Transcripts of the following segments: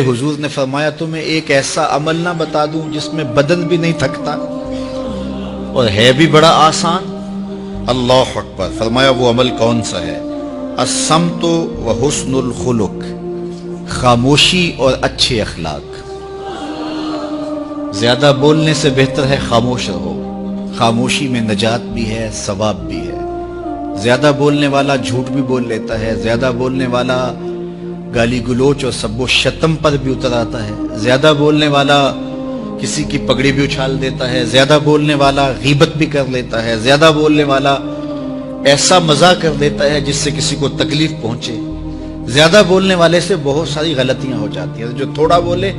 حضور نے فرمایا تمہیں ایک ایسا عمل نہ بتا دوں جس میں بدن بھی نہیں تھکتا اور ہے بھی بڑا آسان؟ اللہ اکبر! فرمایا وہ عمل کون سا ہے؟ الصمت و حسن الخلق، خاموشی اور اچھے اخلاق۔ زیادہ بولنے سے بہتر ہے خاموش رہو، خاموشی میں نجات بھی ہے، ثواب بھی ہے۔ زیادہ بولنے والا جھوٹ بھی بول لیتا ہے، زیادہ بولنے والا گالی گلوچ اور سب و شتم پر بھی اتر آتا ہے، زیادہ بولنے والا کسی کی پگڑی بھی اچھال دیتا ہے، زیادہ بولنے والا غیبت بھی کر لیتا ہے، زیادہ بولنے والا ایسا مزاح کر دیتا ہے جس سے کسی کو تکلیف پہنچے۔ زیادہ بولنے والے سے بہت ساری غلطیاں ہو جاتی ہیں، جو تھوڑا بولے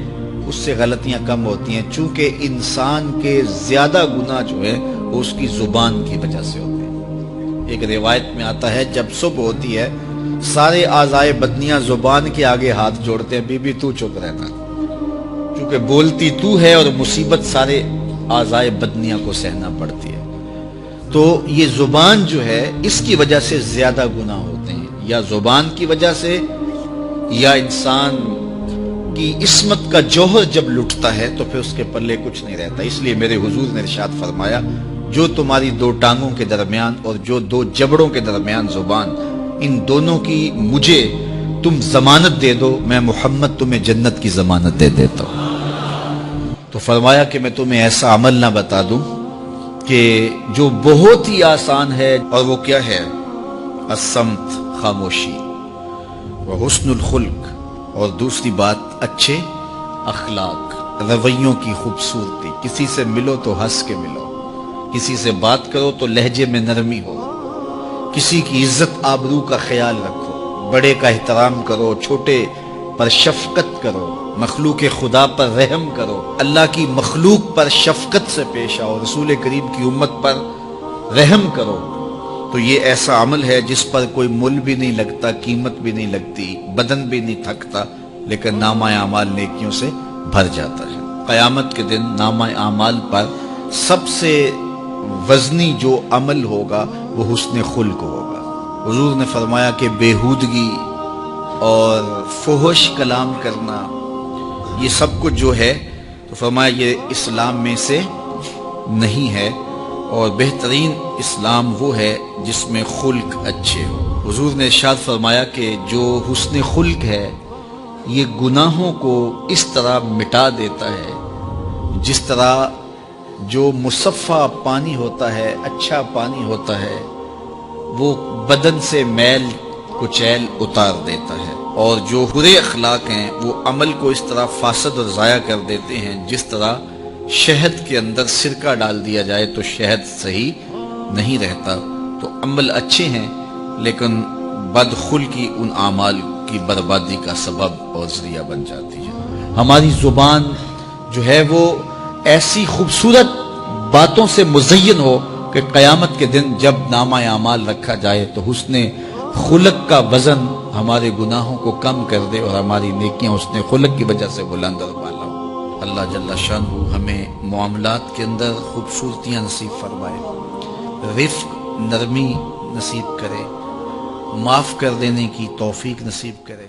اس سے غلطیاں کم ہوتی ہیں، چونکہ انسان کے زیادہ گناہ جو ہے وہ اس کی زبان کی وجہ سے ہوتے ہیں۔ ایک روایت میں آتا ہے جب صبح ہوتی ہے سارے اعضائے بدنیاں زبان کے آگے ہاتھ جوڑتے ہیں، بی بی تو چپ رہنا، کیونکہ بولتی تو ہے اور مصیبت سارے اعضائے بدنیاں کو سہنا پڑتی ہے۔ تو یہ زبان جو ہے اس کی وجہ سے زیادہ گناہ ہوتے ہیں، یا زبان کی وجہ سے، یا انسان کی عصمت کا جوہر جب لٹتا ہے تو پھر اس کے پلے کچھ نہیں رہتا۔ اس لیے میرے حضور نے ارشاد فرمایا جو تمہاری دو ٹانگوں کے درمیان اور جو دو جبڑوں کے درمیان زبان، ان دونوں کی مجھے تم ضمانت دے دو، میں محمد تمہیں جنت کی ضمانت دے دیتا ہوں۔ تو فرمایا کہ میں تمہیں ایسا عمل نہ بتا دوں کہ جو بہت ہی آسان ہے، اور وہ کیا ہے؟ الصمت، خاموشی، وحسن الخلق، اور دوسری بات اچھے اخلاق، رویوں کی خوبصورتی۔ کسی سے ملو تو ہنس کے ملو، کسی سے بات کرو تو لہجے میں نرمی ہو، کسی کی عزت آبرو کا خیال رکھو، بڑے کا احترام کرو، چھوٹے پر شفقت کرو، مخلوق خدا پر رحم کرو، اللہ کی مخلوق پر شفقت سے پیش آؤ، رسول کریم کی امت پر رحم کرو۔ تو یہ ایسا عمل ہے جس پر کوئی مل بھی نہیں لگتا، قیمت بھی نہیں لگتی، بدن بھی نہیں تھکتا، لیکن نامہ اعمال نیکیوں سے بھر جاتا ہے۔ قیامت کے دن نامہ اعمال پر سب سے وزنی جو عمل ہوگا وہ حسن خلق ہوگا۔ حضور نے فرمایا کہ بیہودگی اور فحش کلام کرنا یہ سب کچھ جو ہے، تو فرمایا یہ اسلام میں سے نہیں ہے، اور بہترین اسلام وہ ہے جس میں خلق اچھے ہو۔ حضور نے ارشاد فرمایا کہ جو حسن خلق ہے یہ گناہوں کو اس طرح مٹا دیتا ہے جس طرح جو مصفہ پانی ہوتا ہے، اچھا پانی ہوتا ہے، وہ بدن سے میل کچیل اتار دیتا ہے، اور جو برے اخلاق ہیں وہ عمل کو اس طرح فاسد اور ضائع کر دیتے ہیں جس طرح شہد کے اندر سرکہ ڈال دیا جائے تو شہد صحیح نہیں رہتا۔ تو عمل اچھے ہیں لیکن بدخلقی ان اعمال کی بربادی کا سبب اور ذریعہ بن جاتی ہے۔ ہماری زبان جو ہے وہ ایسی خوبصورت باتوں سے مزین ہو کہ قیامت کے دن جب نامہ اعمال رکھا جائے تو حسن خلق کا وزن ہمارے گناہوں کو کم کر دے اور ہماری نیکیاں حسن خلق کی وجہ سے بلند اور بالا ہو۔ اللہ جل شانہ ہمیں معاملات کے اندر خوبصورتیاں نصیب فرمائے، رفق، نرمی نصیب کرے، معاف کر دینے کی توفیق نصیب کرے۔